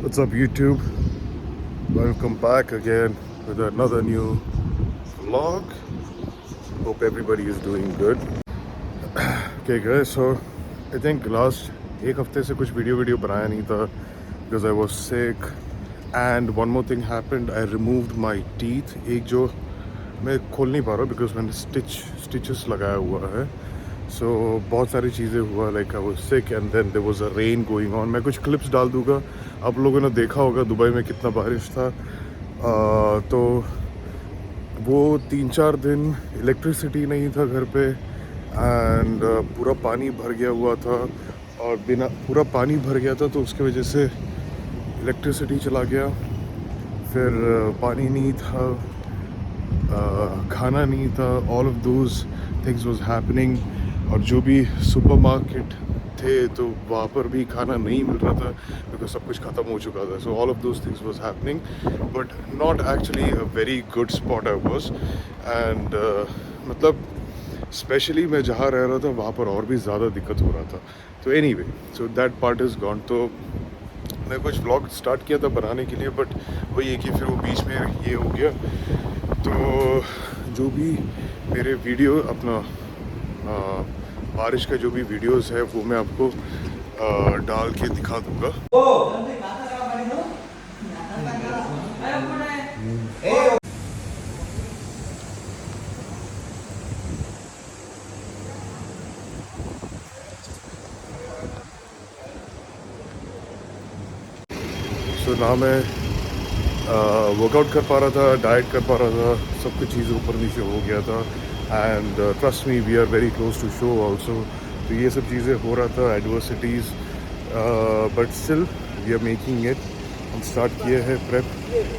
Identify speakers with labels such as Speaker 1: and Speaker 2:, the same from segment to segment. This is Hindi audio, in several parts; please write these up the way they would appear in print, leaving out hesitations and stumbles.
Speaker 1: What's up, YouTube? Welcome back again with another new vlog. Hope everybody is doing good. Okay guys, so I think last एक हफ्ते से कुछ वीडियो बनाया नहीं था because I was sick and one more thing happened. I removed my teeth. एक जो मैं खोल नहीं पा रहा because मैंने stitches लगाया हुआ है. So बहुत सारी चीज़ें हुआ, like I was sick and then there was a rain going on. मैं कुछ clips डाल दूँगा. आप लोगों ने देखा होगा दुबई में कितना बारिश था. तो वो 3-4 दिन इलेक्ट्रिसिटी नहीं था घर पे एंड पूरा पानी भर गया हुआ था और बिना पूरा पानी भर गया था तो उसके वजह से इलेक्ट्रिसिटी चला गया. फिर पानी नहीं था, खाना नहीं था. All of those things was happening. और जो भी सुपरमार्केट थे तो वहाँ पर भी खाना नहीं मिल रहा था बिकॉज सब कुछ ख़त्म हो चुका था. So all of those things was happening but not actually a very good spot I was. And मतलब स्पेशली मैं जहाँ रह रहा था वहाँ पर और भी ज़्यादा दिक्कत हो रहा था. तो anyway, so that part is gone. तो मैं कुछ व्लॉग स्टार्ट किया था बनाने के लिए बट वही है कि फिर वो बीच में ये हो गया. तो जो भी मेरे वीडियो अपना बारिश का जो भी वीडियोस है वो मैं आपको डाल के दिखा दूंगा. सो ना मैं वर्कआउट कर पा रहा था, डाइट कर पा रहा था, सब कुछ चीज़ ऊपर नीचे हो गया था. And trust me, we are very close to show also. तो ये सब चीज़ें हो रहा था, adversities, but still we are making it. हम स्टार्ट किए हैं प्रेप.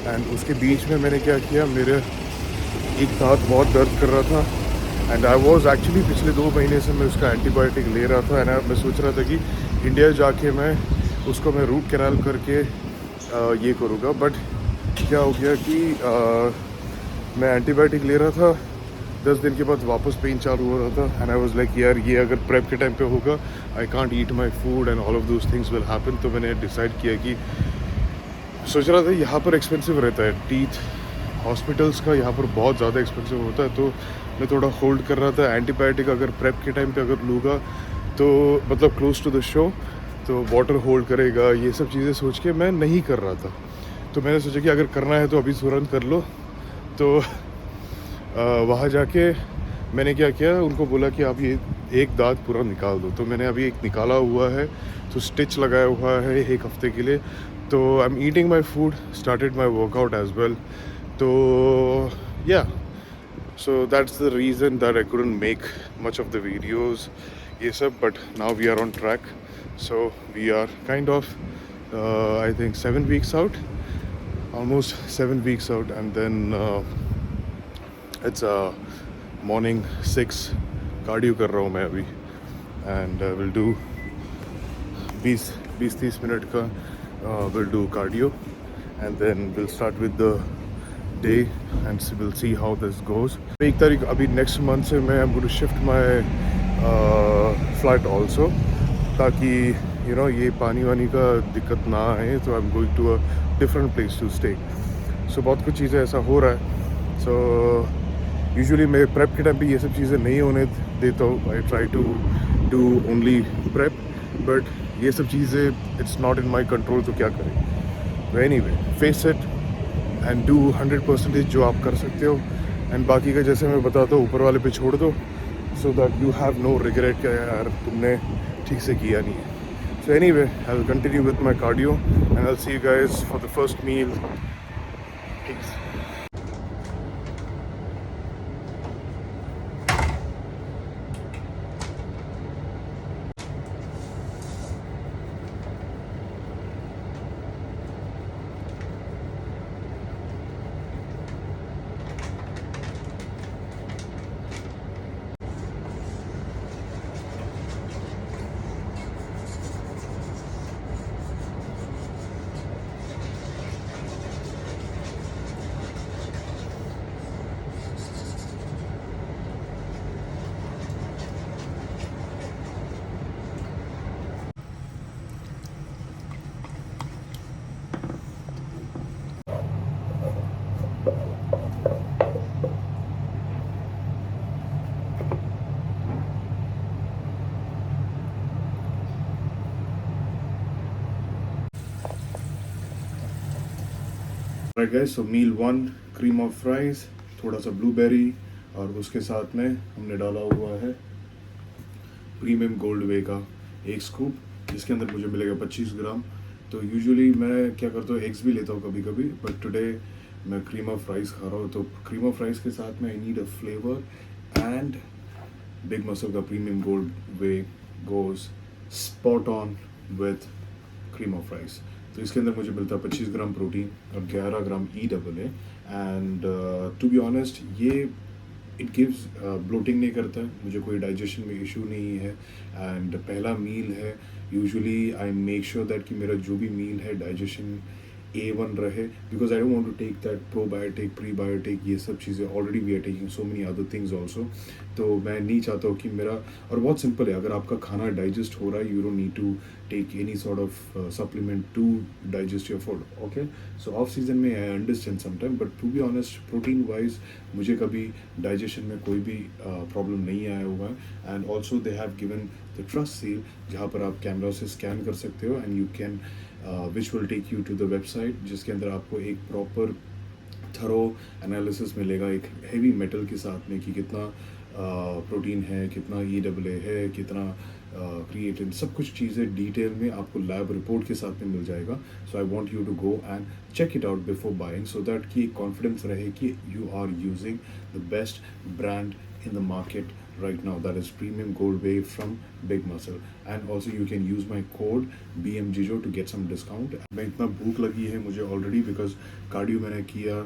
Speaker 1: एंड उसके बीच में मैंने क्या किया, मेरे एक दांत बहुत दर्द कर रहा था एंड आई वॉज एक्चुअली पिछले 2 महीने से मैं उसका एंटीबायोटिक ले रहा था. एंड मैं सोच रहा था कि इंडिया जाके मैं उसको मैं रूट कैनाल करके ये करूँगा. बट क्या हो गया कि मैं एंटीबायोटिक ले रहा था, 10 दिन के बाद वापस पेन चालू हो रहा था. एंड आई वाज लाइक यार ये अगर प्रेप के टाइम पे होगा, I can't eat my food and all of those things will happen. तो मैंने डिसाइड किया कि सोच रहा था यहाँ पर एक्सपेंसिव रहता है टीथ, हॉस्पिटल्स का यहाँ पर बहुत ज़्यादा एक्सपेंसिव होता है. तो मैं थोड़ा होल्ड कर रहा था. एंटीबायोटिक अगर प्रेप के टाइम पे अगर लूँगा तो मतलब क्लोज टू द शो तो वाटर होल्ड करेगा, ये सब चीज़ें सोच के मैं नहीं कर रहा था. तो मैंने सोचा कि अगर करना है तो अभी तुरंत कर लो. तो वहाँ जाके मैंने क्या किया, उनको बोला कि आप ये एक दांत पूरा निकाल दो. तो मैंने अभी एक निकाला हुआ है, तो स्टिच लगाया हुआ है 1 हफ्ते के लिए. तो I am eating my food, started my workout as well. तो yeah, so that's the reason that I couldn't make much of the videos ये सब. But now we are on track. So we are kind of I think 7 weeks out, almost 7 weeks out. And then it's morning 6. Cardio कर रहा हूँ मैं अभी एंड विल डू 20-30 मिनट का will do cardio and then will start with the day and will see how this goes. 1 तारीख अभी नेक्स्ट मंथ से मैं am going to shift my flight also, ताकि यू नो ये पानी वानी का दिक्कत ना आए. तो I am going to a different place to stay. So बहुत कुछ चीज़ें ऐसा हो रहा है. सो यूजुअली मैं प्रेप के टाइम पे ये सब चीज़ें नहीं होने देता हूँ. I try to do only prep, but ये सब चीज़ें it's not in my control. तो क्या करें. Anyway, face it and do 100% जो आप कर सकते हो. एंड बाकी का जैसे मैं बताता हूँ ऊपर वाले पे छोड़ दो, so that you have no regret कि यार तुमने ठीक से किया नहीं है. So anyway, I'll continue with my cardio and I'll see you guys for the first meal. Peace. Right guys, so meal 1 cream of rice, थोड़ा सा ब्लूबेरी और उसके साथ में हमने डाला हुआ है प्रीमियम गोल्ड वे का एक स्कूप, जिसके अंदर मुझे मिलेगा 25 ग्राम। तो यूजुअली मैं क्या करता हूँ, एग्स भी लेता हूँ कभी कभी, बट टुडे मैं क्रीम ऑफ राइस खा रहा हूँ। तो क्रीम ऑफ राइस के साथ में I need a flavour, and big muscle का premium gold whey goes spot on with cream of rice. तो इसके अंदर मुझे मिलता है 25 ग्राम प्रोटीन और 11 gram E double A, and to be honest ये इट गिव्स ब्लोटिंग नहीं करता है, मुझे कोई डाइजेशन में इशू नहीं है। एंड पहला मील है, usually I make sure that कि मेरा जो भी मील है डाइजेशन A1 रहे, because I don't want to take that probiotic prebiotic ये सब चीज़ें, already we are taking so many other things also. तो मैं नहीं चाहता हूँ कि मेरा, और बहुत सिंपल है, अगर आपका खाना डाइजेस्ट हो रहा है, you don't need to take any sort of supplement to digest your food. Okay, so off season में I understand sometime, but to be honest protein wise मुझे कभी डाइजेशन में कोई भी प्रॉब्लम नहीं आया हुआ है। And also they have given the trust seal, जहाँ पर आप कैमरा से स्कैन कर सकते हो, and you can which will take you to the website, जिसके अंदर आपको एक प्रॉपर थरो एनालिसिस मिलेगा एक हेवी मेटल के साथ में, कि कितना प्रोटीन है, कितना ई डबल ए है, कितना क्रिएटिन, सब कुछ चीज़ें डिटेल में आपको लैब रिपोर्ट के साथ में मिल जाएगा। So I want you to go and check it out before buying, so that कि कॉन्फिडेंस रहे कि you are using the best brand in the market right now, that is premium gold whey from Big Muscle. And also you can use my code BMJIJO to get some discount. मैं इतना भूख लगी है मुझे ऑलरेडी, बिकॉज कार्डियो मैंने किया,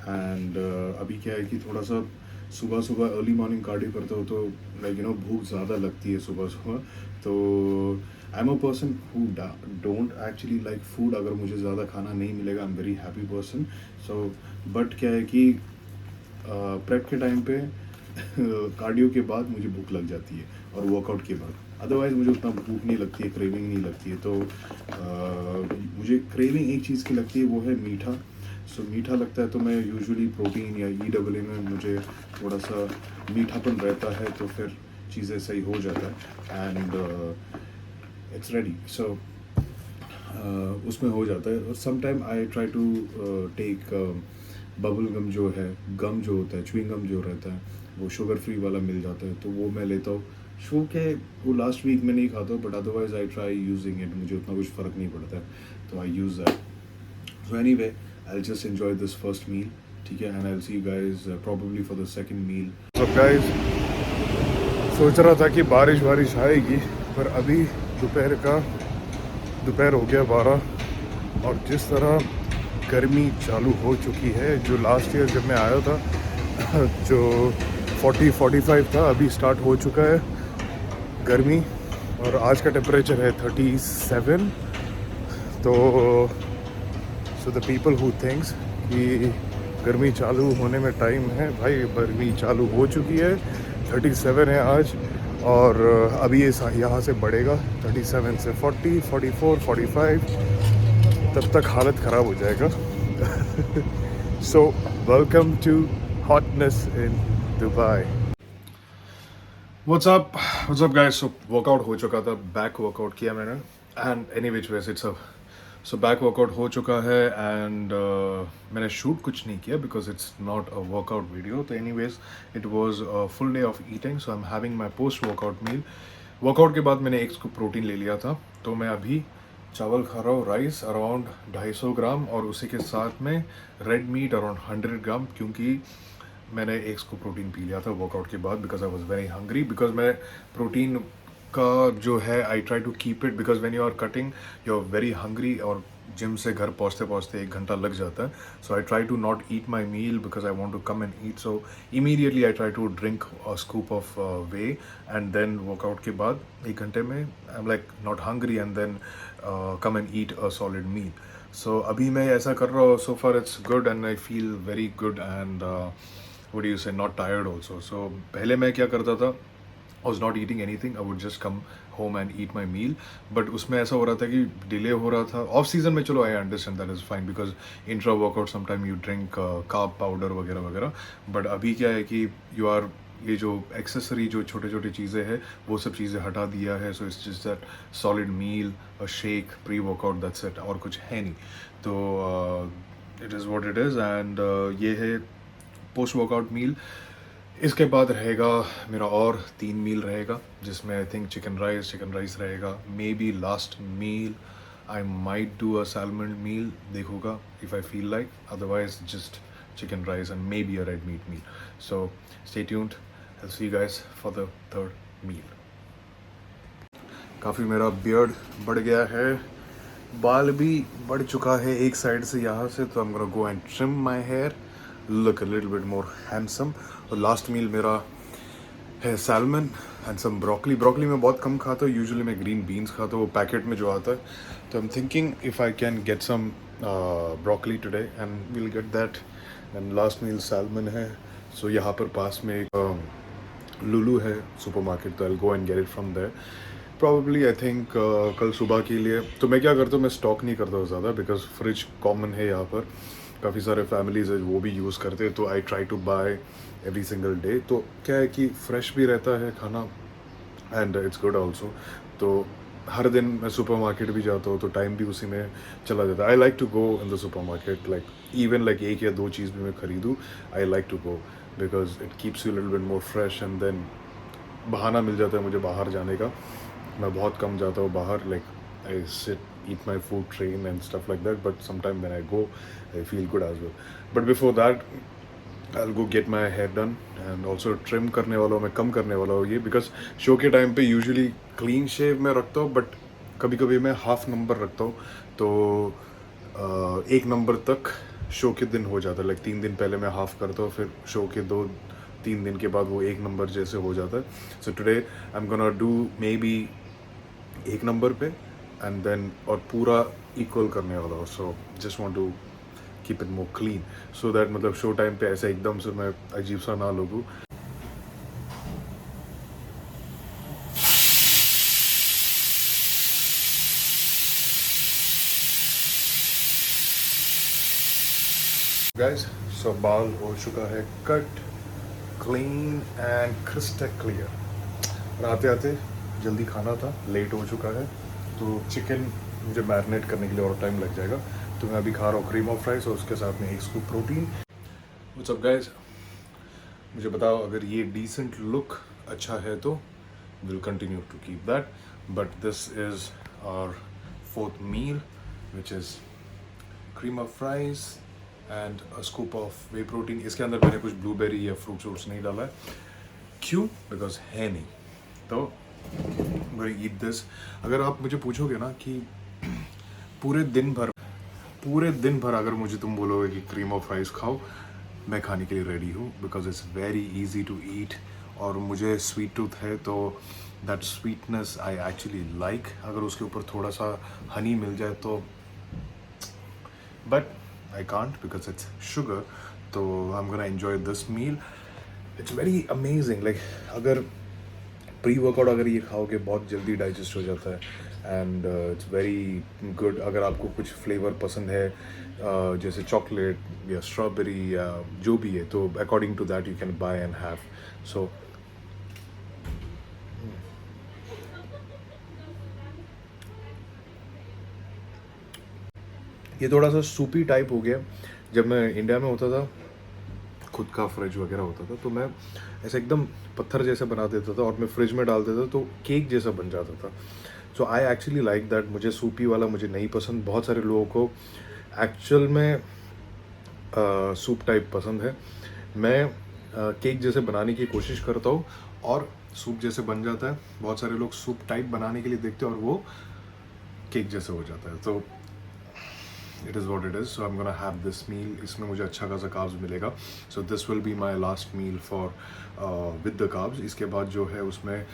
Speaker 1: एंड अभी क्या है कि थोड़ा सा सुबह सुबह अर्ली मॉर्निंग कार्डियो करता हो तो लाइक यू नो भूख ज़्यादा लगती है सुबह सुबह। तो I am a person who don't actually like food, अगर मुझे ज़्यादा खाना नहीं मिलेगा I am very happy person. So but क्या है कि प्रेप के टाइम पे कार्डियो के बाद मुझे भूख लग जाती है, और वर्कआउट के बाद, अदरवाइज़ मुझे उतना भूख नहीं लगती है, क्रेविंग नहीं लगती है। तो मुझे क्रेविंग एक चीज़ की लगती है, वो है मीठा। सो मीठा लगता है तो मैं यूजुअली प्रोटीन या ई डबल ए में मुझे थोड़ा सा मीठापन रहता है, तो फिर चीज़ें सही हो जाता है, एंड इट्स रेडी। सो उसमें हो जाता है। और sometime I try to take bubble gum जो है, गम जो होता है, च्युइंग गम जो रहता है, वो शुगर फ्री वाला मिल जाता है, तो वो मैं लेता हूँ। शो के वो लास्ट वीक में नहीं खाता हूँ, but otherwise I try using it, मुझे उतना कुछ फ़र्क नहीं पड़ता है, तो I use that. So anyway I just enjoy this first meal, ठीक है, and I will see you guys probably for the second meal. So guys, सोच रहा था कि बारिश आएगी, पर अभी दोपहर हो गया 12, और जिस तरह गर्मी चालू हो चुकी है, जो लास्ट ईयर जब मैं आया था जो 40-45 था, अभी स्टार्ट हो चुका है गर्मी, और आज का टेम्परेचर है 37। तो so the people who thinks कि गर्मी चालू होने में टाइम है, भाई गर्मी चालू हो चुकी है, 37 है आज, और अभी ये यहाँ से बढ़ेगा 37 से 40, 44, 45, तब तक हालत ख़राब हो जाएगा। So welcome to hotness in Dubai. What's up guys. So workout हो चुका था, बैक वर्कआउट किया मैंने, and any which ways it's so back workout हो चुका है, एंड मैंने शूट कुछ नहीं किया because it's not a workout video. तो any ways it was a full day of eating, so I am having my post workout meal. Workout के बाद मैंने एक स्कूप प्रोटीन ले लिया था, तो मैं अभी चावल खा रहा हूँ, राइस अराउंड 250 ग्राम, और उसी के साथ में रेड मीट अराउंड 100 ग्राम, क्योंकि मैंने एक स्कूप प्रोटीन पी लिया था वर्कआउट के बाद, because I was very hungry. Because मैं प्रोटीन का जो है I try to keep it, because when you are cutting you are very hungry, और जिम से घर पहुँचते 1 घंटा लग जाता है। So I try to not eat my meal because I want to come and eat. So immediately I try to drink a scoop of whey, and then workout के बाद 1 घंटे में I am like not hungry, and then come and eat a solid meal. So अभी मैं ऐसा कर रहा हूँ, so far it's good, and I feel very good, and what do you say, not tired also. So पहले मैं क्या करता था, I was not eating anything, I would just come home and eat my meal, but उसमें ऐसा हो रहा था कि डिले हो रहा था। ऑफ सीजन में चलो I understand, that is fine, because intra workout sometime you drink carb powder वगैरह वगैरह, but अभी क्या है कि you are, ये जो एक्सेसरी जो छोटे छोटे चीज़ें हैं वो सब चीज़ें हटा दिया है। So it's just that solid meal, a shake, pre workout, that's it, और कुछ है नहीं। तो it is what it is and ये है पोस्ट वर्कआउट मील. इसके बाद रहेगा मेरा और 3 मील रहेगा जिसमें आई थिंक चिकन राइस रहेगा. Maybe last meal I might do a salmon meal, देखूँगा if I feel like, otherwise just chicken rice and maybe a red meat meal. So stay tuned, I see you guys for the third meal. काफ़ी मेरा बियर्ड बढ़ गया है, बाल भी बढ़ चुका है एक साइड से यहाँ से, तो I am gonna go and trim my hair, look a little bit more handsome. और लास्ट मील मेरा है salmon and some broccoli. Broccoli मैं बहुत कम खाता हूँ, यूजुअली मैं ग्रीन बीन्स खाता हूँ वो पैकेट में जो आता है. तो I am thinking if I can get some broccoli today and will get that. And last meal salmon है. सो यहाँ पर पास में एक लुलू है सुपरमार्केट, तो I will go and get it from there probably. I think कल सुबह के लिए. तो मैं क्या करता हूँ, मैं स्टॉक नहीं करता हूँ ज़्यादा, बिकॉज फ्रिज कॉमन है यहाँ पर, काफ़ी सारे फैमिलीज़ है वो भी यूज़ करते हैं. तो I try to buy every single day. तो क्या है कि फ्रेश भी रहता है खाना एंड इट्स गुड ऑल्सो. तो हर दिन मैं सुपर मार्केट भी जाता हूँ तो टाइम भी उसी में चला जाता है. I like to go in the supermarket, like even like एक या दो चीज़ भी मैं खरीदूँ, I like to go because it keeps you little bit more fresh. And then बहाना मिल जाता है मुझे बाहर जाने का. मैं बहुत कम जाता हूँ बाहर, like I sit eat my food train and stuff like that, but sometime when I go I feel good as well. But before that I'll go get my hair done and also trim करने वाला हूँ मैं, कम करने वाला हूँ ये, because शो के टाइम पे यूजुअली क्लीन शेव में रखता हूँ, बट कभी कभी मैं हाफ नंबर रखता हूँ. तो 1 नंबर तक शो के दिन हो जाता है, लाइक 3 दिन पहले मैं हाफ करता हूँ, फिर शो के 2-3 दिन के बाद वो 1 नंबर जैसे हो जाता है. So today I am gonna do maybe 1 number पे एंड देन और पूरा इक्वल करने वाला हो. So just want to keep it more clean so that मतलब शो टाइम पे ऐसे एकदम से मैं अजीब सा ना लगूँ. गाइस सो बाल हो चुका है cut, clean and crystal clear. और आते आते जल्दी खाना था, लेट हो चुका है, तो चिकन मुझे मैरिनेट करने के लिए और टाइम लग जाएगा. तो मैं अभी खा रहा हूँ क्रीम ऑफ राइस और उसके साथ में 1 scoop protein. What's up guys, मुझे बताओ अगर ये डिसेंट लुक अच्छा है तो will continue to keep that. But this is our 4th meal which is cream of rice and a scoop of whey protein. इसके अंदर मैंने कुछ ब्लूबेरी या फ्रूट्स नहीं डाला है. क्यों? बिकॉज है नहीं. तो ईट दिस. अगर आप मुझे पूछोगे ना कि पूरे दिन भर अगर मुझे तुम बोलोगे कि क्रीम ऑफ राइस खाओ, मैं खाने के लिए रेडी हूँ, because it's very easy to eat. और मुझे स्वीट टूथ है तो that sweetness I actually like. अगर उसके ऊपर थोड़ा सा हनी मिल जाए तो, but I can't because it's sugar. तो I am gonna enjoy this meal. It's very amazing. Like अगर प्री वर्कआउट अगर ये खाओगे बहुत जल्दी डाइजेस्ट हो जाता है एंड इट्स वेरी गुड. अगर आपको कुछ फ्लेवर पसंद है जैसे चॉकलेट या स्ट्रॉबेरी या जो भी है, तो according to that you can buy and have. So ये थोड़ा सा सूपी टाइप हो गया. जब मैं इंडिया में होता था, खुद का फ्रिज वगैरह होता था, तो मैं ऐसे एकदम पत्थर जैसा बना देता था और मैं फ्रिज में डाल देता तो केक जैसा बन जाता था. सो आई एक्चुअली लाइक दैट. मुझे सूपी वाला मुझे नहीं पसंद. बहुत सारे लोगों को एक्चुअल में सूप टाइप पसंद है. मैं केक जैसे बनाने की कोशिश करता हूँ और सूप जैसे बन जाता है. बहुत सारे लोग सूप टाइप बनाने के लिए देखते हैं और वो केक जैसे हो जाता है. तो it is what it is. So I'm gonna have this meal. इसमें मुझे अच्छा खासा carbs मिलेगा. So this will be my last meal for with the carbs. इसके बाद जो है उसमें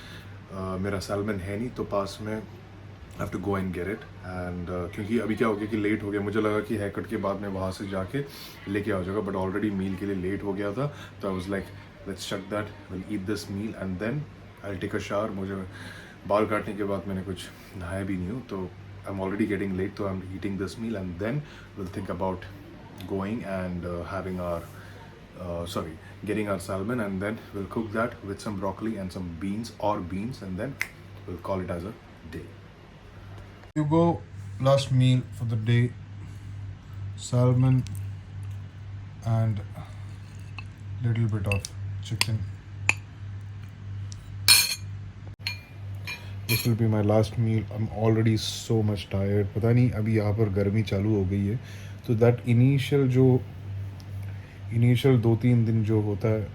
Speaker 1: मेरा सैल्मन है नहीं, तो पास में I have to go and get it. And क्योंकि अभी क्या हो गया कि लेट हो गया. मुझे लगा कि हेयर कट के बाद मैं वहाँ से जाके लेके आ जाऊँगा, बट ऑलरेडी मील के लिए लेट हो गया था. तो I was like let's check that. We'll eat this meal and then I'll take a shower. मुझे बाल काटने के बाद मैंने कुछ नहाया भी नहीं हूँ, तो I'm already getting late, so I'm eating this meal and then we'll think about going and having our getting our salmon, and then we'll cook that with some broccoli and some beans and then we'll call it as a day. You go last meal for the day, salmon and little bit of chicken. This will be my last meal. I'm already so much tired. पता नहीं अभी यहाँ पर गर्मी चालू हो गई है, तो दैट इनिशियल 2-3 दिन जो होता है,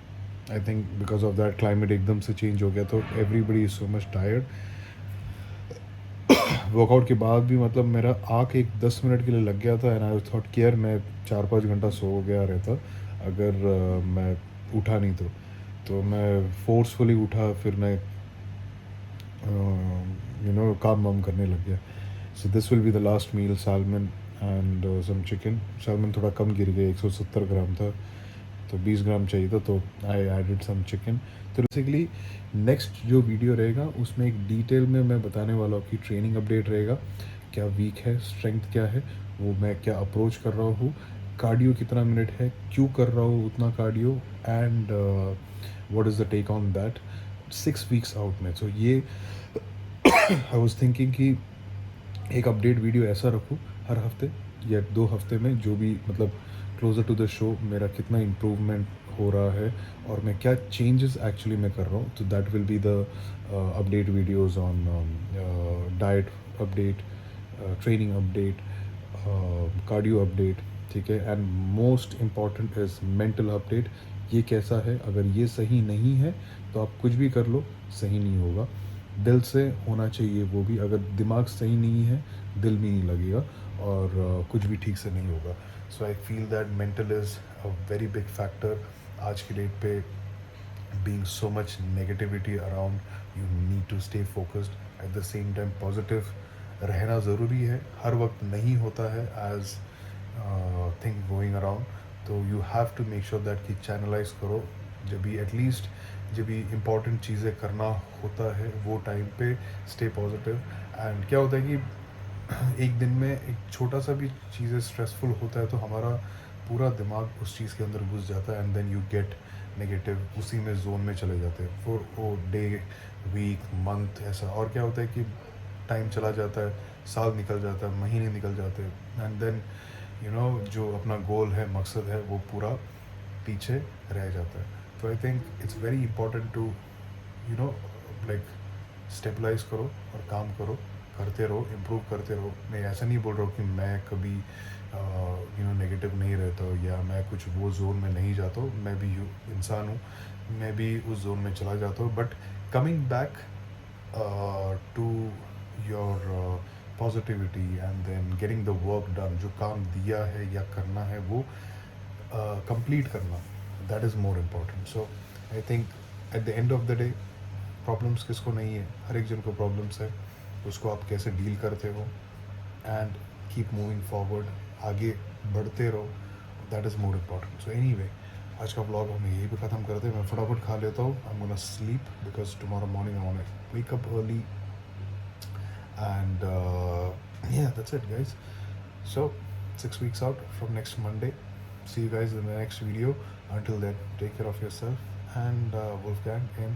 Speaker 1: I think because of that climate एकदम से चेंज हो गया, तो everybody is so much tired. Workout के बाद भी मतलब मेरा आँख एक 10 मिनट के लिए लग गया था, एंड आई थॉट कि यार मैं 4-5 घंटा सो गया रहता अगर मैं उठा नहीं तो मैं फोर्सफुली उठा, फिर मैं काम वाम करने लग गया. So this will be the last meal, salmon and some chicken. Salmon थोड़ा कम गिर गया, 170 ग्राम था, तो 20 ग्राम चाहिए था, तो आई एडिड सम चिकन. तो बेसिकली नेक्स्ट जो वीडियो रहेगा उसमें एक डिटेल में मैं बताने वाला हूँ कि ट्रेनिंग अपडेट रहेगा, क्या वीक है, स्ट्रेंथ क्या है, वो मैं क्या अप्रोच कर रहा हूँ, कार्डियो कितना मिनट है, क्यों कर रहा हूँ उतना cardio, and what is the take on that 6 weeks out में. सो ये आई वॉज थिंकिंग कि एक अपडेट वीडियो ऐसा रखूँ हर हफ्ते या 2 हफ्ते में, जो भी मतलब क्लोज़र टू द शो मेरा कितना इम्प्रूवमेंट हो रहा है और मैं क्या चेंजेस एक्चुअली मैं कर रहा हूँ. तो that will be the update videos on diet update, training update, cardio update, ठीक है. And most important is mental update. ये कैसा है, अगर ये सही नहीं है तो आप कुछ भी कर लो, सही नहीं होगा. दिल से होना चाहिए वो भी, अगर दिमाग सही नहीं है दिल भी नहीं लगेगा और कुछ भी ठीक से नहीं होगा. So I feel that mental is a very big factor आज की डेट पे. being so much negativity around, you need to stay focused, at the same time positive रहना ज़रूरी है. हर वक्त नहीं होता है as थिंग गोइंग अराउंड, तो you have to make sure that कि चैनलाइज करो. जब भी एटलीस्ट जब भी इम्पॉर्टेंट चीज़ें करना होता है वो टाइम पे स्टे पॉजिटिव. एंड क्या होता है कि एक दिन में एक छोटा सा भी चीज़ें स्ट्रेसफुल होता है तो हमारा पूरा दिमाग उस चीज़ के अंदर घुस जाता है, and then you get negative, उसी में जोन में चले जाते हैं for a day, week, month ऐसा. और क्या होता है कि टाइम चला जाता है, साल निकल जाता है, महीने निकल जाते हैं, एंड देन जो अपना गोल है, मकसद है, वो पूरा पीछे रह जाता है. तो I think it's very important to like stabilize करो और काम करो, करते रहो, इम्प्रूव करते रहो. मैं ऐसा नहीं बोल रहा हूँ कि मैं कभी नेगेटिव नहीं रहता हूँ या मैं कुछ वो जोन में नहीं जाता हूँ. मैं भी इंसान हूँ, मैं भी उस जोन में चला जाता हूँ. But coming back to your positivity and then getting the work done, जो काम दिया है या करना है वो कंप्लीट करना, that is more important. So I think at the end of the day problems किसको नहीं है, हर एक जन को प्रॉब्लम्स है. उसको आप कैसे डील करते हो एंड कीप मूविंग फॉरवर्ड, आगे बढ़ते रहो, that is more important. So anyway, आज का व्लॉग हम यही पे ख़त्म करते हैं. मैं फटाफट खा लेता हूँ. I am gonna sleep because tomorrow morning I want to wake up early. And yeah, that's it, guys. So 6 weeks out from next Monday. See you guys in the next video. Until then, take care of yourself, and Wolfgang in